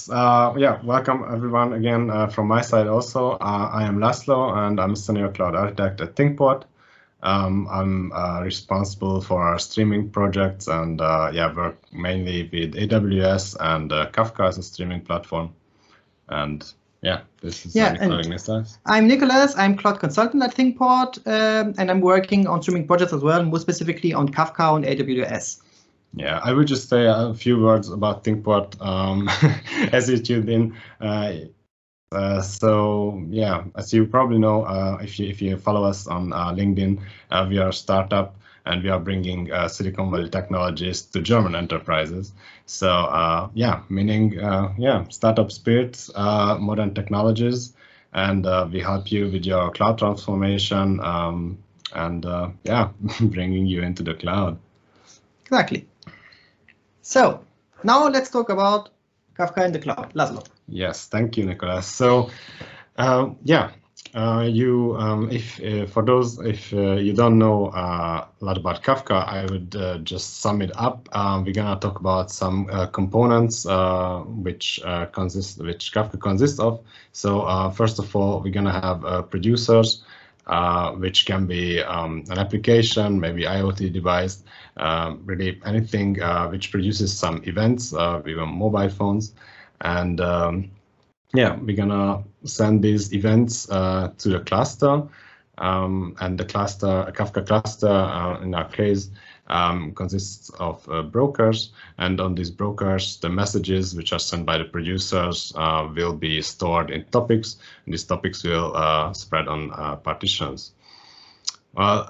Yeah, welcome everyone again from my side also. I am Laszlo and I'm a senior cloud architect at Thinkport. I'm responsible for our streaming projects and yeah, work mainly with AWS and Kafka as a streaming platform. And yeah, this is Nicolas. I'm Nicolas, I'm cloud consultant at Thinkport, and I'm working on streaming projects as well, more specifically on Kafka and AWS. Yeah, I would just say a few words about Thinkport as you tuned in. So yeah, as you probably know, if you follow us on LinkedIn, we are a startup and we are bringing Silicon Valley technologies to German enterprises. So yeah, meaning yeah, startup spirit, modern technologies, and we help you with your cloud transformation and yeah, bringing you into the cloud. Exactly. So now let's talk about Kafka in the cloud. Laszlo. Yes, thank you, Nicolas. So yeah, for those if you don't know a lot about Kafka, I would just sum it up. We're gonna talk about some components which Kafka consists of. So first of all, we're gonna have producers, which can be an application, maybe IoT device, really anything which produces some events, even mobile phones. And yeah, we're gonna send these events to the cluster, and the cluster, a Kafka cluster in our case, consists of brokers, and on these brokers, the messages which are sent by the producers will be stored in topics, and these topics will spread on partitions. Well,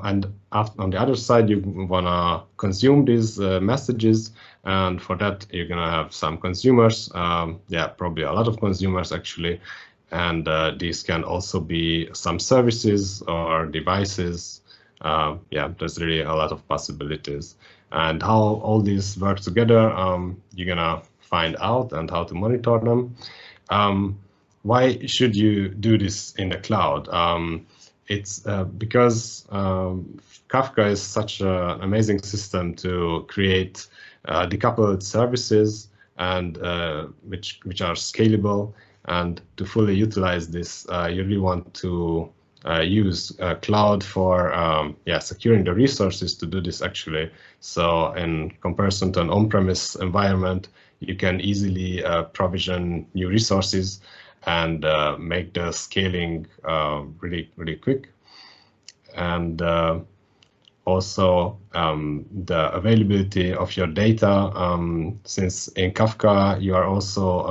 and on the other side, you want to consume these messages, and for that, you're going to have some consumers, yeah, probably a lot of consumers actually, and these can also be some services or devices. Yeah, there's really a lot of possibilities. And how all these work together, you're going to find out and how to monitor them. Why should you do this in the cloud? It's because Kafka is such an amazing system to create decoupled services and which are scalable. And to fully utilize this, you really want to use cloud for yeah, securing the resources to do this actually. So in comparison to an on-premise environment, you can easily provision new resources and make the scaling really quick. And also the availability of your data, since in Kafka you are also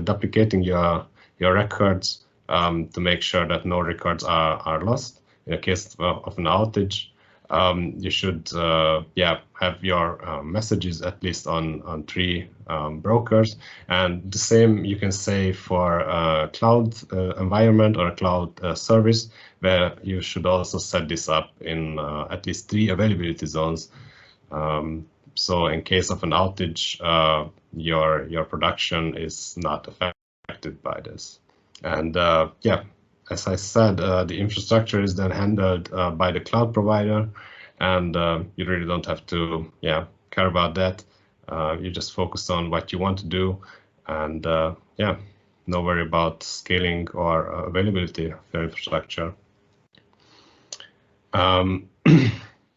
duplicating your records to make sure that no records are lost. In the case of an outage, you should yeah, have your messages at least on 3 brokers, and the same you can say for a cloud environment or a cloud service, where you should also set this up in at least 3 availability zones. So in case of an outage, your production is not affected by this. And yeah, as I said, the infrastructure is then handled by the cloud provider, and you really don't have to care about that. You just focus on what you want to do, and yeah, no worry about scaling or availability of your infrastructure.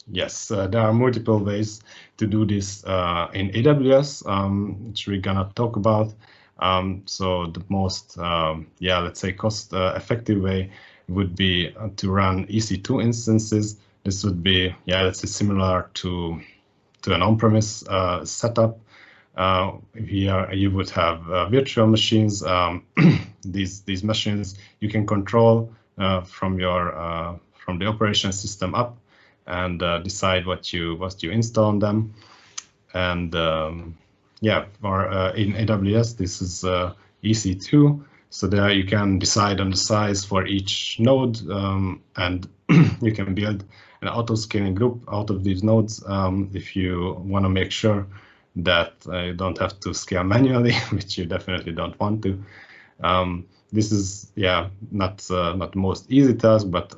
Yes, there are multiple ways to do this in AWS, which we're gonna talk about. So the most, yeah, let's say cost-effective way would be to run EC2 instances. This would be, yeah, let's say similar to an on-premise setup. Here you would have virtual machines. These machines you can control from the operation system up, and decide what you install on them. And yeah, for in AWS, this is EC2. So there you can decide on the size for each node, and you can build an auto-scaling group out of these nodes if you want to make sure that you don't have to scale manually, which you definitely don't want to. This is, yeah, not the most easy task, but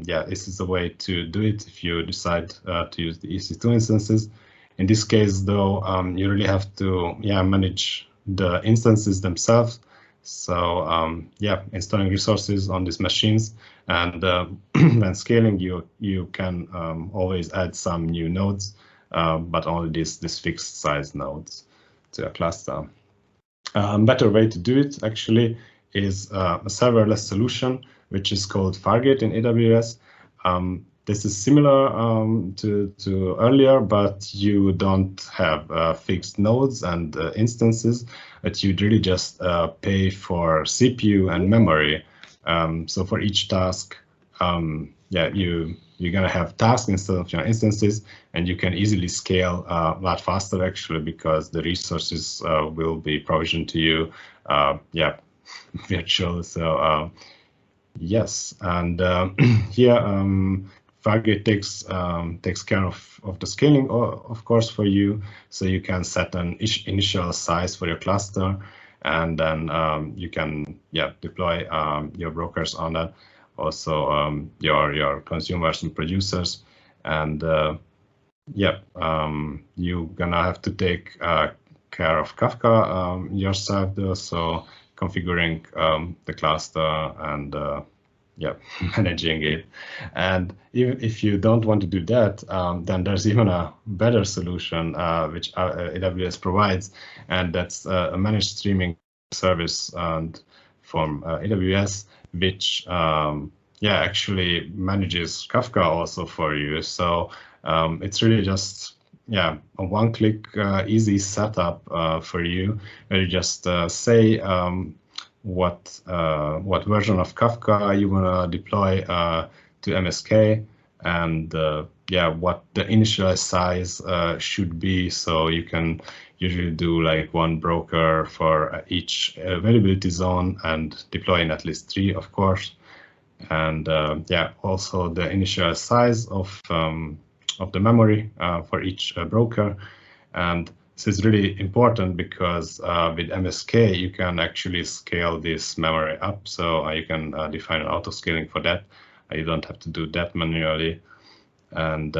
yeah, this is a way to do it if you decide to use the EC2 instances. In this case, though, you really have to manage the instances themselves. So yeah, installing resources on these machines, and when scaling, you can always add some new nodes, but only this fixed size nodes to a cluster. Better way to do it actually is a serverless solution, which is called Fargate in AWS. This is similar to earlier, but you don't have fixed nodes and instances, but you really just pay for CPU and memory. So for each task, yeah, you're gonna have tasks instead of your instances, and you can easily scale a lot faster actually, because the resources will be provisioned to you, yeah, virtual. So yes, and here Fargate takes care of the scaling, of course, for you. So you can set an initial size for your cluster, and then you can deploy your brokers on that. Also your consumers and producers, and you're gonna have to take care of Kafka yourself though. So configuring the cluster and managing it. And even if you don't want to do that, then there's even a better solution which AWS provides, and that's a managed streaming service from AWS, which actually manages Kafka also for you. So it's really just a one-click easy setup for you, where you just say what version of Kafka you want to deploy to MSK, and what the initial size should be. So you can usually do like one broker for each availability zone and deploy in at least 3, of course. And also the initial size of the memory for each broker. And this is really important because with MSK, you can actually scale this memory up. So you can define an auto scaling for that. You don't have to do that manually. And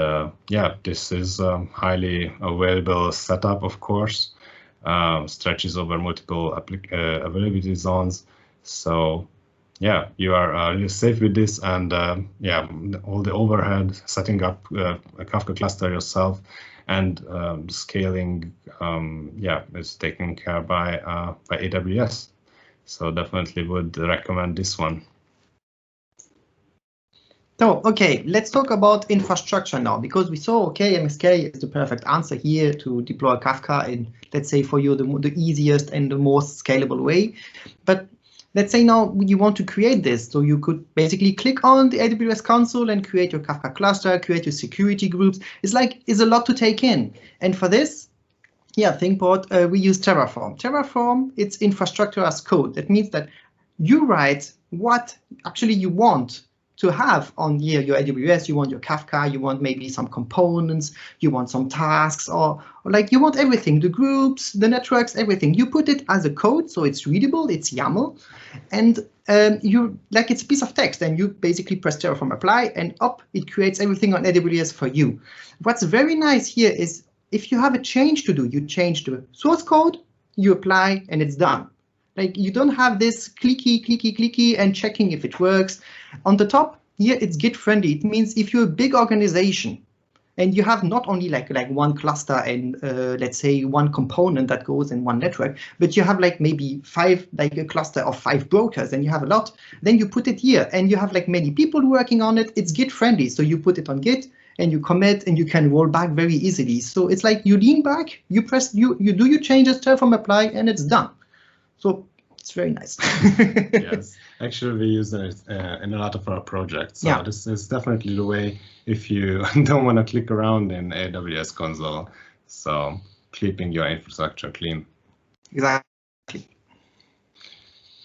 this is a highly available setup, of course, stretches over multiple availability zones. So yeah, you are really safe with this, and all the overhead, setting up a Kafka cluster yourself, and scaling, is taken care by AWS. So definitely would recommend this one. So, okay, let's talk about infrastructure now, because we saw, okay, MSK is the perfect answer here to deploy Kafka in, let's say, for you, the easiest and the most scalable way. But let's say now you want to create this. So you could basically click on the AWS console and create your Kafka cluster, create your security groups. It's a lot to take in. And for this, Thinkport, we use Terraform. Terraform, it's infrastructure as code. That means that you write what actually you want to have on here, your AWS. You want your Kafka, you want maybe some components, you want some tasks, or like you want everything, the groups, the networks, everything. You put it as a code, so it's readable, it's YAML, and it's a piece of text, and you basically press Terraform apply, and up, it creates everything on AWS for you. What's very nice here is if you have a change to do, you change the source code, you apply, and it's done. Like you don't have this clicky and checking if it works. On the top here, it's Git friendly. It means if you're a big organization and you have not only like one cluster and let's say one component that goes in one network, but you have like maybe 5, like a cluster of 5 brokers, and you have a lot, then you put it here and you have like many people working on it. It's Git friendly. So you put it on Git and you commit and you can roll back very easily. So it's like you lean back, you press, you do your changes, Terraform apply, and it's done. So it's very nice. Yes, actually we use it in a lot of our projects. So this is definitely the way if you don't want to click around in AWS console. So keeping your infrastructure clean. Exactly.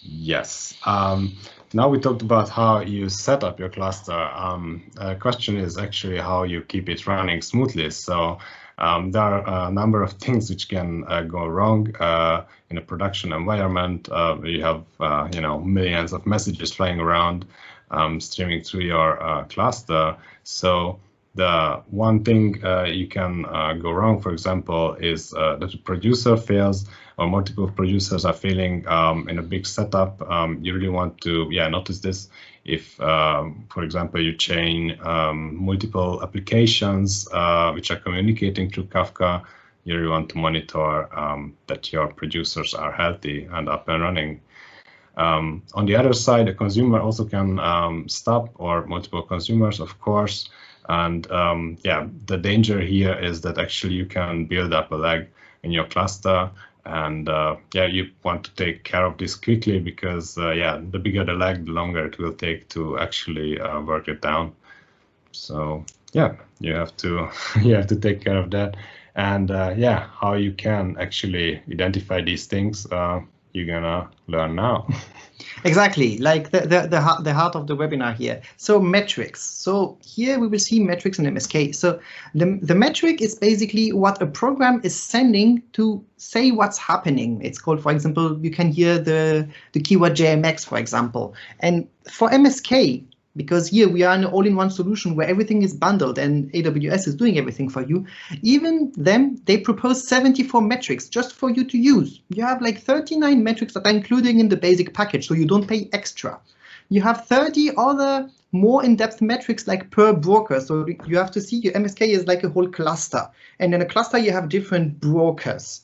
Yes. Now we talked about how you set up your cluster. Question is actually how you keep it running smoothly. So there are a number of things which can go wrong in a production environment. You have millions of messages flying around, streaming through your cluster. So the one thing you can go wrong, for example, is that a producer fails or multiple producers are failing in a big setup. You really want to, notice this. If, for example, you chain multiple applications which are communicating through Kafka, you really want to monitor that your producers are healthy and up and running. On the other side, a consumer also can stop, or multiple consumers, of course. And the danger here is that actually you can build up a lag in your cluster. And you want to take care of this quickly, because the bigger the lag, the longer it will take to actually work it down. So you have to take care of that. And how you can actually identify these things, you're gonna learn now. Exactly, like the heart of the webinar here. So metrics. So here we will see metrics in MSK. So the metric is basically what a program is sending to say what's happening. It's called, for example, you can hear the keyword JMX, for example. And for MSK, because here we are an all-in-one solution where everything is bundled and AWS is doing everything for you, even them, they propose 74 metrics just for you to use. You have like 39 metrics that are included in the basic package, so you don't pay extra. You have 30 other more in-depth metrics like per broker. So you have to see your MSK is like a whole cluster. And in a cluster, you have different brokers.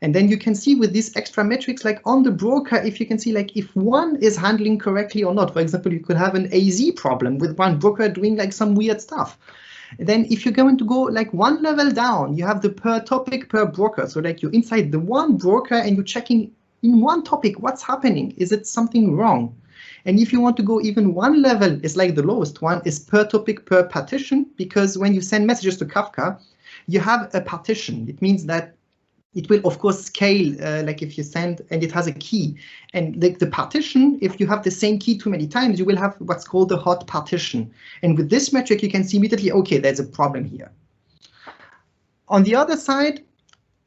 And then you can see with these extra metrics, like on the broker, if you can see like if one is handling correctly or not. For example, you could have an AZ problem with one broker doing like some weird stuff. Then if you're going to go like one level down, you have the per topic per broker. So like you're inside the one broker and you're checking in one topic, what's happening? Is it something wrong? And if you want to go even one level, it's like the lowest one is per topic per partition, because when you send messages to Kafka, you have a partition. It means that it will, of course, scale, like if you send, and it has a key. And the partition, if you have the same key too many times, you will have what's called the hot partition. And with this metric, you can see immediately, okay, there's a problem here. On the other side,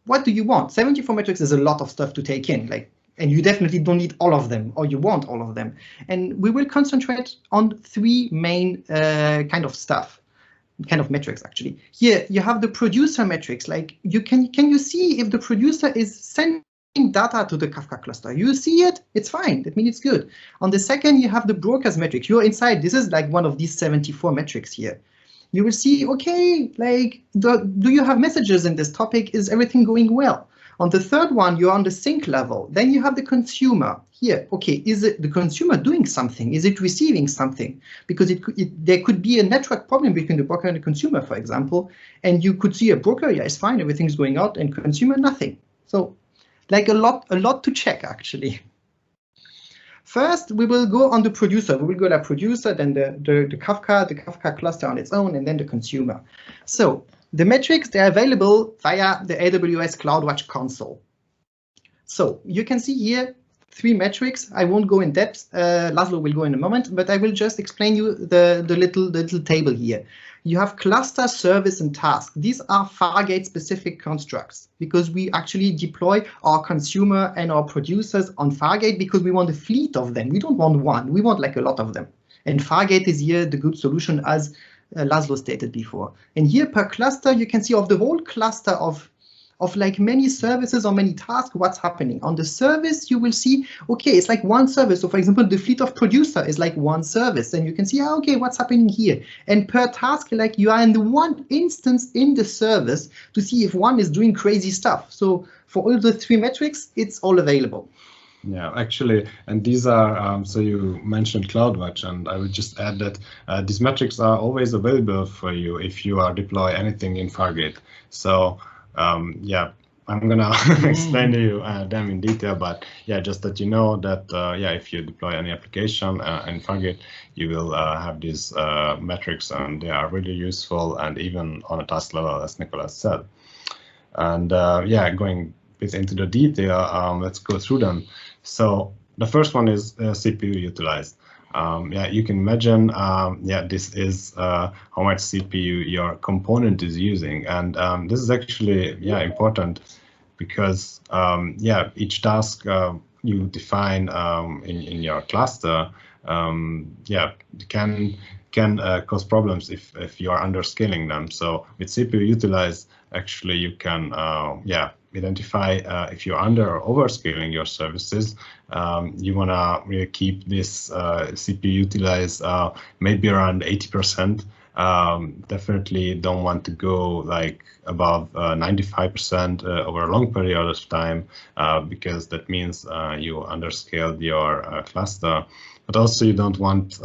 what do you want? 74 metrics is a lot of stuff to take in, and you definitely don't need all of them, or you want all of them. And we will concentrate on three main kind of metrics, actually. Here you have the producer metrics. Like can you see if the producer is sending data to the Kafka cluster? You see it, it's fine. That means it's good. On the second, you have the brokers metric. You're inside. This is like one of these 74 metrics here. You will see, okay, like do you have messages in this topic? Is everything going well? On the third one, you're on the sync level. Then you have the consumer. Here, okay, is it the consumer doing something? Is it receiving something? Because there could be a network problem between the broker and the consumer, for example, and you could see a broker, yeah, it's fine, everything's going out, and consumer, nothing. So like a lot to check, actually. First, we will go on the producer. We will go to producer, then the Kafka cluster on its own, and then the consumer. So the metrics, they're available via the AWS Cloudwatch console. So you can see here three metrics. I won't go in depth. Laszlo will go in a moment, but I will just explain you the little table here. You have cluster, service, and task. These are Fargate specific constructs because we actually deploy our consumer and our producers on Fargate because we want a fleet of them. We don't want one. We want like a lot of them. And Fargate is here the good solution, as Laszlo stated before. And here per cluster, you can see of the whole cluster of like many services or many tasks, what's happening. On the service, you will see, okay, it's like one service. So for example, the fleet of producer is like one service. And you can see, okay, what's happening here. And per task, like you are in the one instance in the service to see if one is doing crazy stuff. So for all the three metrics, it's all available. Yeah, actually, and these are, so you mentioned CloudWatch, and I would just add that these metrics are always available for you if you are deploy anything in Fargate. So yeah, I'm gonna explain to you them in detail, but yeah, just that you know that yeah, if you deploy any application in Fargate, you will have these metrics, and they are really useful, and even on a task level, as Nicolas said. And yeah, going a bit into the detail, let's go through them. So the first one is CPU utilized. Yeah, you can imagine, yeah, this is how much CPU your component is using. And this is actually, yeah, important because, yeah, each task you define in your cluster, yeah, can can cause problems if you are underscaling them. So with CPU utilize, actually you can identify if you're under or overscaling your services. You want to really keep this CPU utilize maybe around 80%. Definitely don't want to go like above 95% over a long period of time, because that means you underscaled your cluster. But also you don't want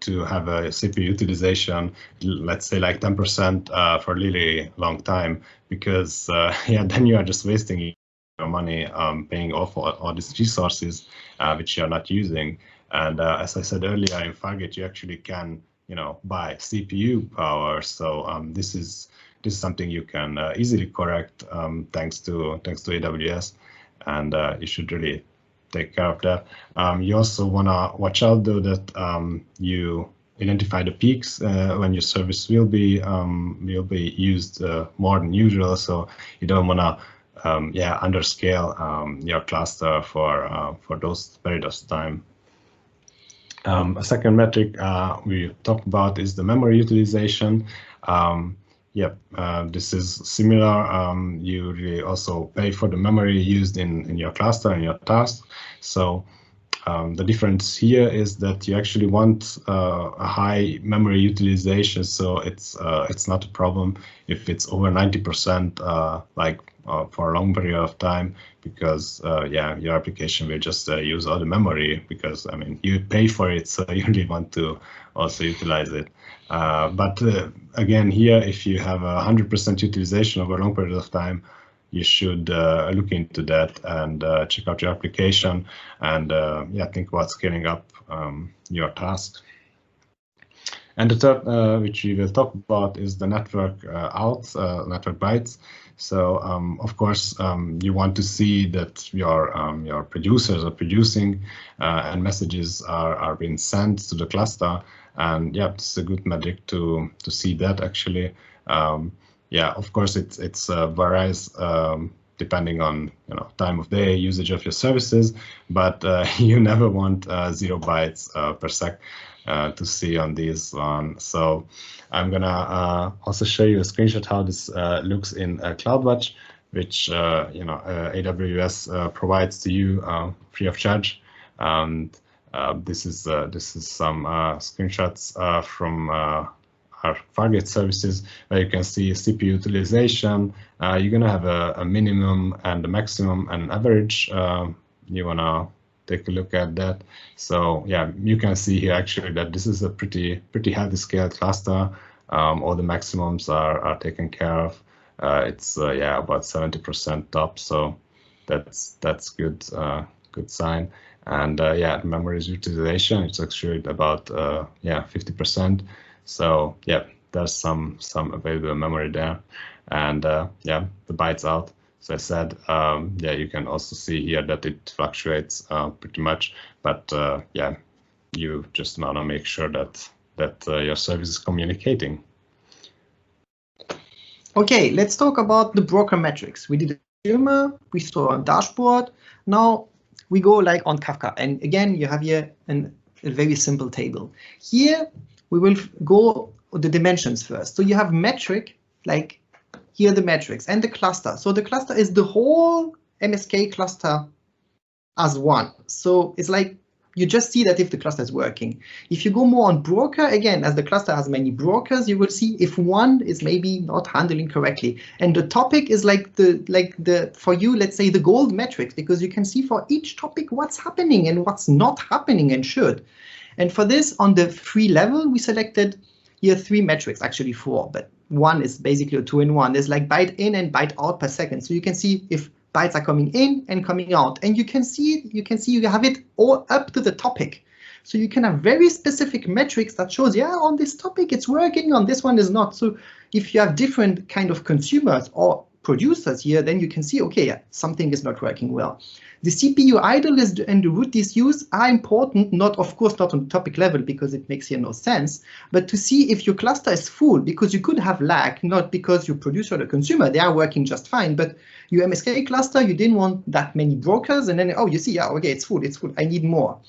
to have a CPU utilization, let's say like 10% for a really long time, because then you are just wasting your money paying off all these resources which you are not using. And as I said earlier, in Fargate you actually can buy CPU power. So this is something you can easily correct thanks to AWS, and you should really take care of that. You also want to watch out though that you identify the peaks when your service will be used more than usual. So you don't want to underscale your cluster for those periods of time. A second metric we talked about is the memory utilization. This is similar. You really also pay for the memory used in your cluster and your task. So the difference here is that you actually want a high memory utilization. So it's not a problem if it's over 90%, for a long period of time, because your application will just use all the memory, because I mean you pay for it, so you really want to also utilize it. But again, here, if you have 100% utilization over a long period of time, you should look into that and check out your application and think about scaling up your task. And the third, which we will talk about, is the network network bytes. So of course, you want to see that your producers are producing and messages are being sent to the cluster. And this is a good metric to see that actually. Of course, it's varies depending on time of day, usage of your services, but you never want 0 bytes per sec to see on this one. So I'm gonna also show you a screenshot how this looks in Cloudwatch, which AWS provides to you free of charge. And this is some screenshots from our Fargate services, where you can see CPU utilization. You're gonna have a minimum and a maximum and an average. You wanna take a look at that. So you can see here actually that this is a pretty healthy scale cluster. All the maximums are taken care of. It's about 70% top, so that's good sign. And memory utilization, it's actually about 50%. So there's some available memory there, and the bytes out. So I said, you can also see here that it fluctuates pretty much, but you just want to make sure that your service is communicating. Okay, let's talk about the broker metrics. We did a consumer, we saw a dashboard. Now we go like on Kafka, and again you have here a very simple table. Here we will go the dimensions first. So you have metric, like here are the metrics, and the cluster. So the cluster is the whole MSK cluster as one. So it's like you just see that if the cluster is working. If you go more on broker, again, as the cluster has many brokers, you will see if one is maybe not handling correctly. And the topic is like the for you, let's say the gold metrics, because you can see for each topic what's happening and what's not happening and should. And for this, on the free level, we selected here 3 metrics, actually 4, but one is basically a 2-in-1. There's like byte in and byte out per second. So you can see if bytes are coming in and coming out, and you can see you have it all up to the topic. So you can have very specific metrics that shows, on this topic it's working, on this one is not. So if you have different kind of consumers or producers here, then you can see, okay, something is not working well. The CPU idle and the root disuse are important, of course not on topic level because it makes here no sense, but to see if your cluster is full, because you could have lag, not because your producer or the consumer, they are working just fine, but your MSK cluster, you didn't want that many brokers, and then, you see, okay, it's full, I need more.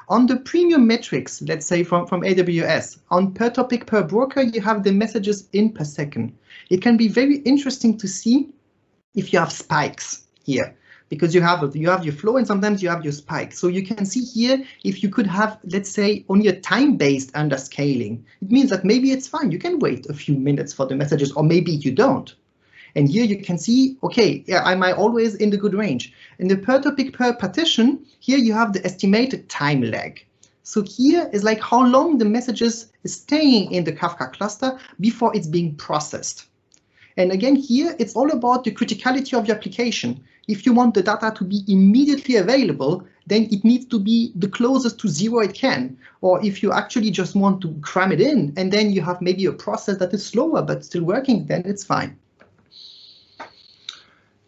On the premium metrics, let's say from AWS, on per topic per broker, you have the messages in per second. It can be very interesting to see if you have spikes here, because you have your flow and sometimes you have your spikes. So you can see here, if you could have, let's say, only a time-based underscaling, it means that maybe it's fine. You can wait a few minutes for the messages, or maybe you don't. And here you can see, okay, yeah, am I always in the good range? In the per topic per partition, here you have the estimated time lag. So here is like how long the messages is staying in the Kafka cluster before it's being processed. And again, here it's all about the criticality of your application. If you want the data to be immediately available, then it needs to be the closest to zero it can. Or if you actually just want to cram it in, and then you have maybe a process that is slower but still working, then it's fine.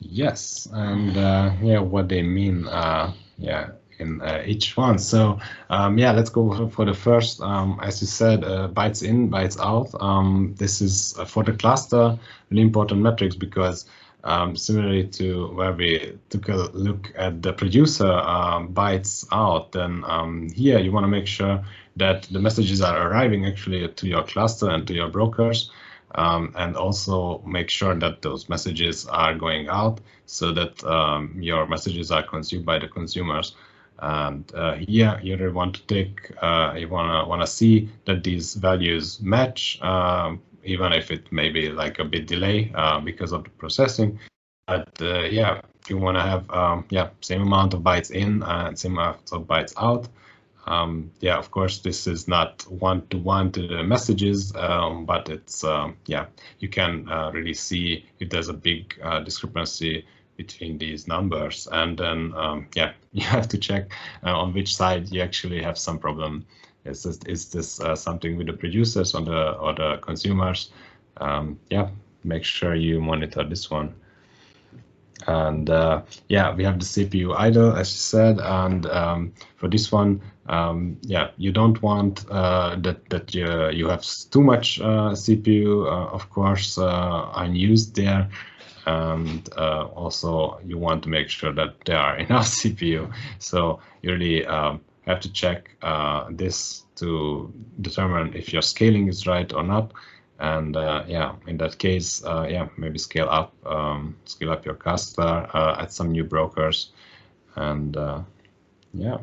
Yes, and yeah, what they mean, yeah, in each one. So yeah, let's go for the first. As you said, bytes in, bytes out. This is for the cluster really important metrics, because similarly to where we took a look at the producer bytes out, then here you want to make sure that the messages are arriving actually to your cluster and to your brokers. And also make sure that those messages are going out, so that your messages are consumed by the consumers. And here you really want to take, you want to see that these values match, even if it may be like a bit delay because of the processing. But yeah, you want to have yeah, same amount of bytes in and same amount of bytes out. Yeah, of course, this is not one-to-one to the messages, but it's yeah, you can really see if there's a big discrepancy between these numbers, and then yeah, you have to check on which side you actually have some problem. Is this something with the producers or the consumers? Yeah, make sure you monitor this one. And yeah, we have the CPU idle, as you said, and for this one, yeah, you don't want that you have too much CPU, of course, unused there, and also you want to make sure that there are enough CPU. So you really have to check this to determine if your scaling is right or not. And yeah, in that case, yeah, maybe scale up your cluster, add some new brokers, and yeah.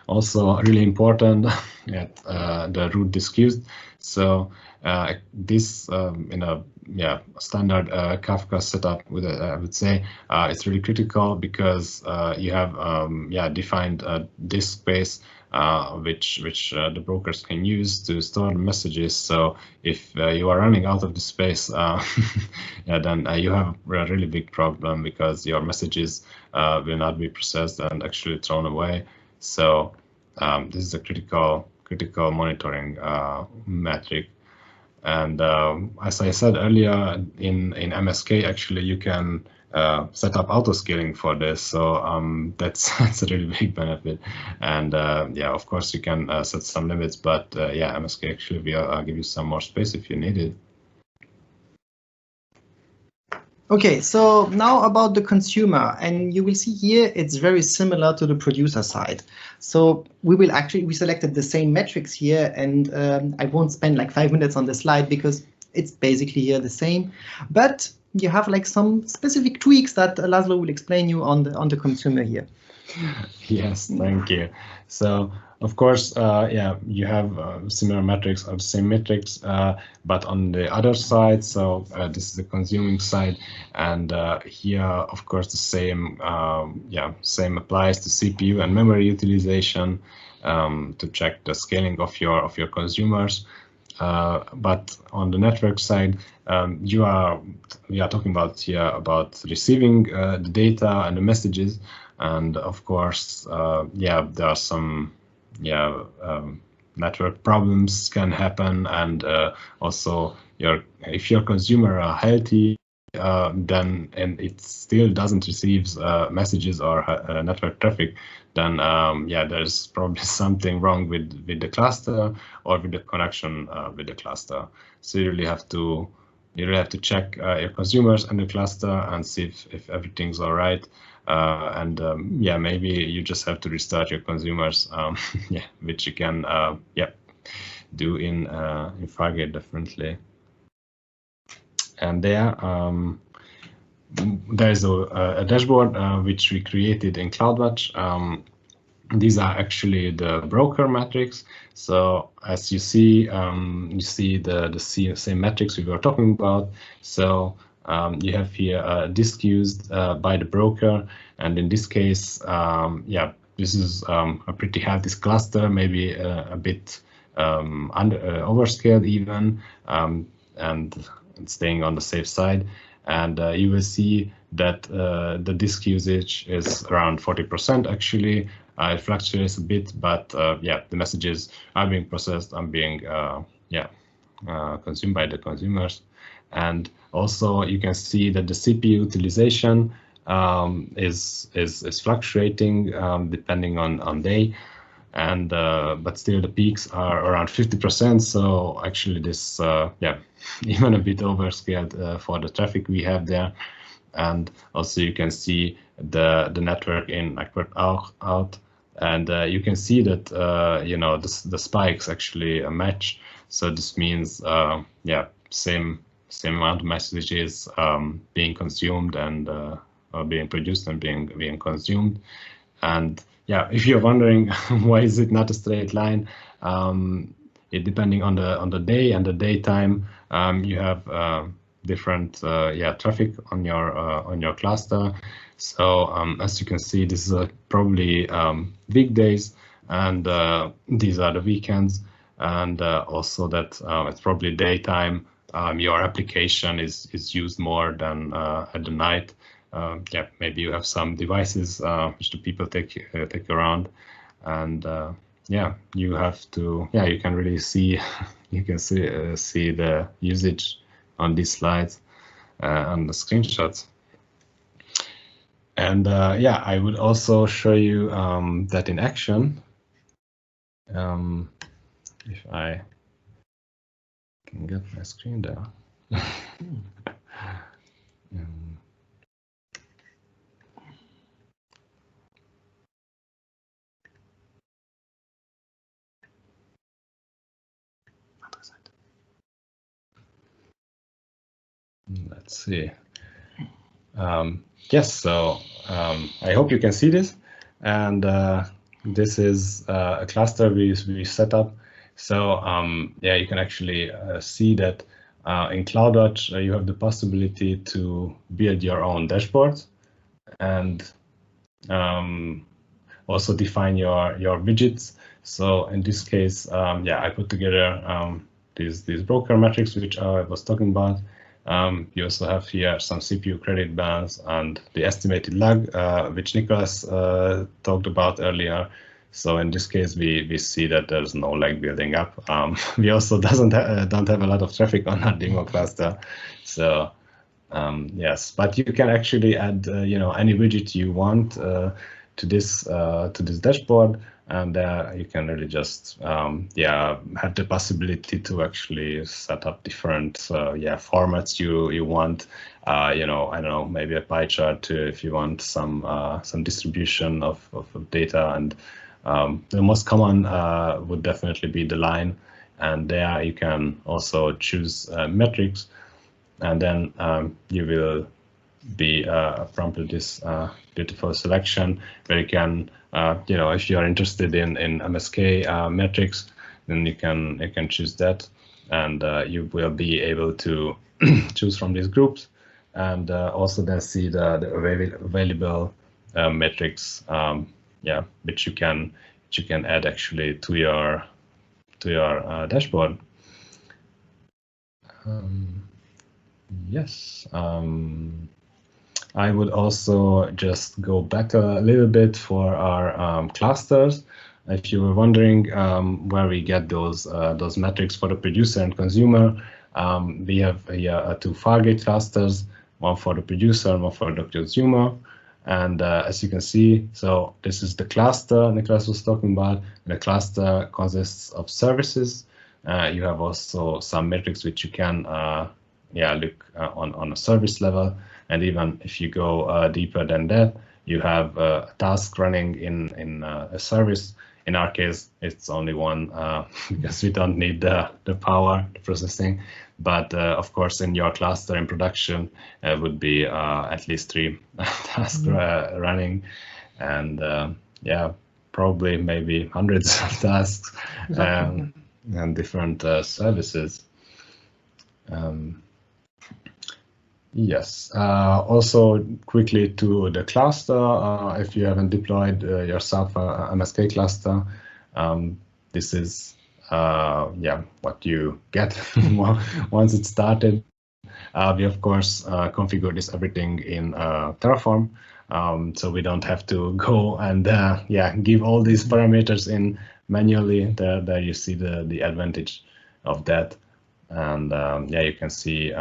Also, really important at the root disqueued. So this in a standard Kafka setup, with I would say it's really critical, because you have defined disk space which the brokers can use to store the messages. So if you are running out of the space, yeah, then you have a really big problem, because your messages will not be processed and actually thrown away. So this is a critical monitoring metric. And as I said earlier, in MSK, actually you can set up auto scaling for this. So that's a really big benefit. And yeah, of course you can set some limits, but yeah, MSK actually will give you some more space if you need it. Okay, so now about the consumer, and you will see here it's very similar to the producer side. So we selected the same metrics here, and I won't spend like 5 minutes on the slide because it's basically here the same, but you have like some specific tweaks that Laszlo will explain you on the consumer here. Yes, thank you. So of course, yeah, you have similar metrics or the same metrics, but on the other side. So this is the consuming side, and here, of course, the same same applies to CPU and memory utilization to check the scaling of your consumers. But on the network side, we are talking about here about receiving the data and the messages, and of course, yeah, there are some network problems can happen, and also if your consumer are healthy, then and it still doesn't receive messages or network traffic, then yeah, there's probably something wrong with the cluster or with the connection with the cluster. So you really have to You really have to check your consumers and the cluster and see if everything's all right. Yeah, maybe you just have to restart your consumers, yeah, which you can yeah, do in Fargate definitely. And there's a dashboard which we created in Cloudwatch. These are actually the broker metrics. So as you see the same metrics we were talking about. So you have here disk used by the broker, and in this case, yeah, this is a pretty healthy cluster, maybe a bit overscaled even, and staying on the safe side. And you will see that the disk usage is around 40% actually. It fluctuates a bit, but yeah, the messages are being processed and being yeah, consumed by the consumers. And also you can see that the CPU utilization is fluctuating depending on day, and but still the peaks are around 50%. So actually this yeah, even a bit overscaled for the traffic we have there. And also you can see the network in network out, and you can see that you know, the spikes actually match. So this means yeah, same amount of messages being consumed and being produced and being consumed. And yeah, if you're wondering why is it not a straight line, it depending on the day and the daytime, you have different yeah, traffic on your cluster. So as you can see, this is probably weekdays, and these are the weekends, and also that it's probably daytime. Your application is used more than at the night. Yeah, maybe you have some devices which the people take around, and yeah, you have to, yeah, you can really see you can see the usage on these slides on the screenshots. And yeah, I would also show you that in action. If I can get my screen there. Let's see. Yes, so I hope you can see this. And this is a cluster we set up. So yeah, you can actually see that in Cloudwatch, you have the possibility to build your own dashboards and also define your widgets. So in this case, yeah, I put together these broker metrics, which I was talking about. You also have here some CPU credit balance and the estimated lag, which Nicolas talked about earlier. So in this case, we see that there's no lag building up. We also don't have a lot of traffic on our demo cluster. So yes, but you can actually add you know, any widget you want to this dashboard, and you can really just yeah, have the possibility to actually set up different yeah, formats you want. You know, I don't know, maybe a pie chart if you want some distribution of data, and the most common would definitely be the line, and there you can also choose metrics, and then you will be prompted this beautiful selection where you can, you know, if you are interested in MSK metrics, then you can choose that, and you will be able to choose from these groups, and also then see the available metrics, yeah, which you can add actually to your dashboard. Yes. I would also just go back a little bit for our clusters. If you were wondering where we get those metrics for the producer and consumer, we have here 2 Fargate clusters, one for the producer and one for the consumer. And as you can see, so this is the cluster Nicolas was talking about. The cluster consists of services. You have also some metrics which you can look on a service level. And even if you go deeper than that, you have a task running in a service. In our case, it's only one because we don't need the power, the processing. But of course, in your cluster in production, it would be at least 3 tasks running, and probably maybe hundreds of tasks and different services. Yes. Also, quickly to the cluster. If you haven't deployed yourself a MSK cluster, this is what you get once it's started. We of course configure this everything in Terraform, so we don't have to go and give all these parameters in manually. There you see the advantage of that, and you can see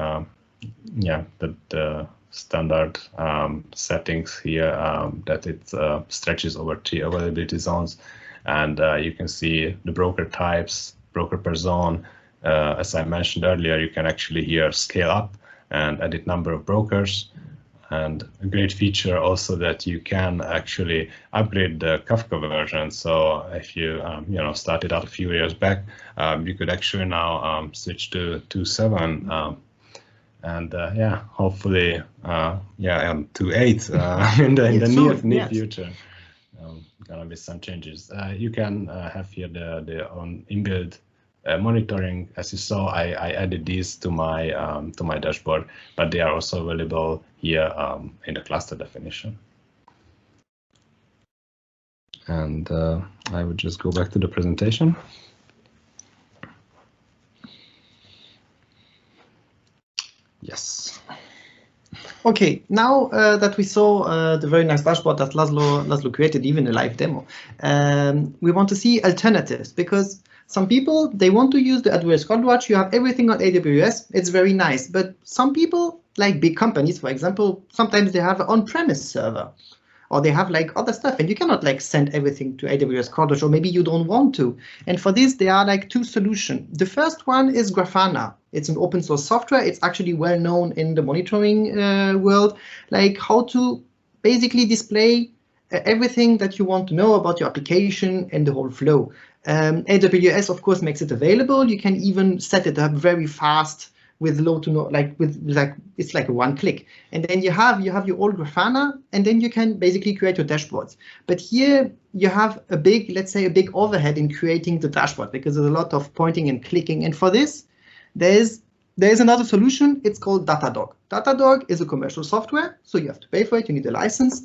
the standard settings here that it stretches over 3 availability zones, and you can see the broker types, broker per zone. As I mentioned earlier, you can actually here scale up and edit number of brokers, and a great feature also that you can actually upgrade the Kafka version. So if you started out a few years back, you could actually now switch to 2.7. And hopefully, to 8 in the near future. Gonna be some changes. You can have here the on inbuilt monitoring. As you saw, I added these to my dashboard, but they are also available here in the cluster definition. And I would just go back to the presentation. Yes. Okay, now that we saw the very nice dashboard that Laszlo created, even a live demo, we want to see alternatives, because some people, they want to use the AWS Cloudwatch. You have everything on AWS. It's very nice. But some people, like big companies, for example, sometimes they have an on-premise server, or they have like other stuff, and you cannot like send everything to AWS Cloudwatch, or maybe you don't want to. And for this, there are like 2 solutions. The first one is Grafana. It's an open source software. It's actually well known in the monitoring world, like how to basically display everything that you want to know about your application and the whole flow. AWS, of course, makes it available. You can even set it up very fast with low to no, it's like a 1 click. And then you have your old Grafana, and then you can basically create your dashboards. But here you have a big, let's say, a big overhead in creating the dashboard, because there's a lot of pointing and clicking. And for this, there's another solution. It's called Datadog. Datadog is a commercial software, so you have to pay for it. You need a license,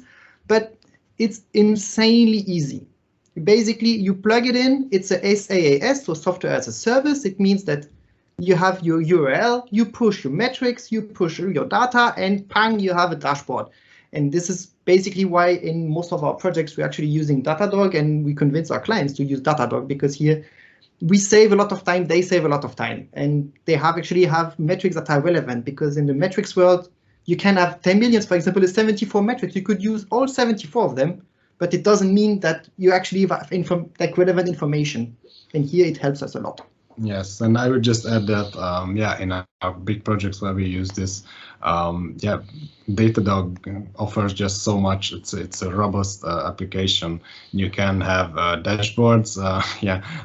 but it's insanely easy. Basically, you plug it in. It's a SaaS, so software as a service. It means that you have your URL, you push your metrics, you push your data, and pang, you have a dashboard. And this is basically why in most of our projects, we're actually using Datadog, and we convince our clients to use Datadog, because here we save a lot of time, they save a lot of time, and they actually have metrics that are relevant, because in the metrics world, you can have 10 million, for example, is 74 metrics. You could use all 74 of them, but it doesn't mean that you actually have relevant information. And here it helps us a lot. Yes, and I would just add that, in our big projects where we use this, Datadog offers just so much. It's a robust application. You can have dashboards.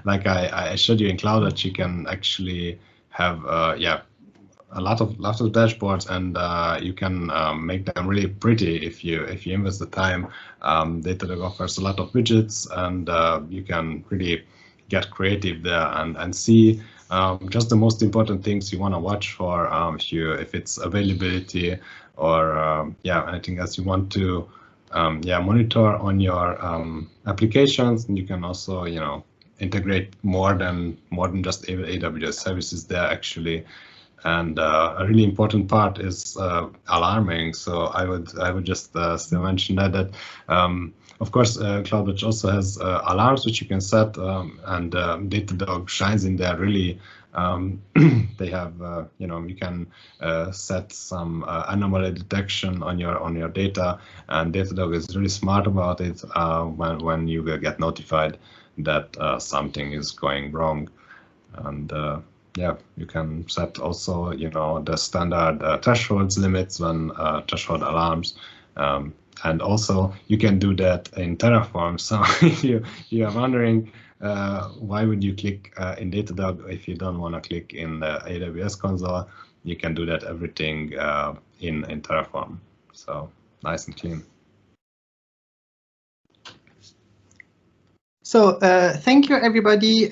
Like I showed you in Cloudwatch, you can actually have a lot of dashboards, and you can make them really pretty if you invest the time. Datadog offers a lot of widgets, and you can really get creative there and see just the most important things you want to watch for, if it's availability or anything else you want to monitor on your applications. And you can also integrate more than just AWS services there actually. And a really important part is alarming. So I would just still mention that of course, Cloudwatch also has alarms which you can set, and Datadog shines in there really. They have, you can set some anomaly detection on your data, and Datadog is really smart about it when you will get notified that something is going wrong. And yeah, you can set also, you know, the standard thresholds limits when threshold alarms. And also you can do that in Terraform. So if you are wondering why would you click in Datadog if you don't want to click in the AWS console, you can do that everything in Terraform. So nice and clean. So thank you, everybody.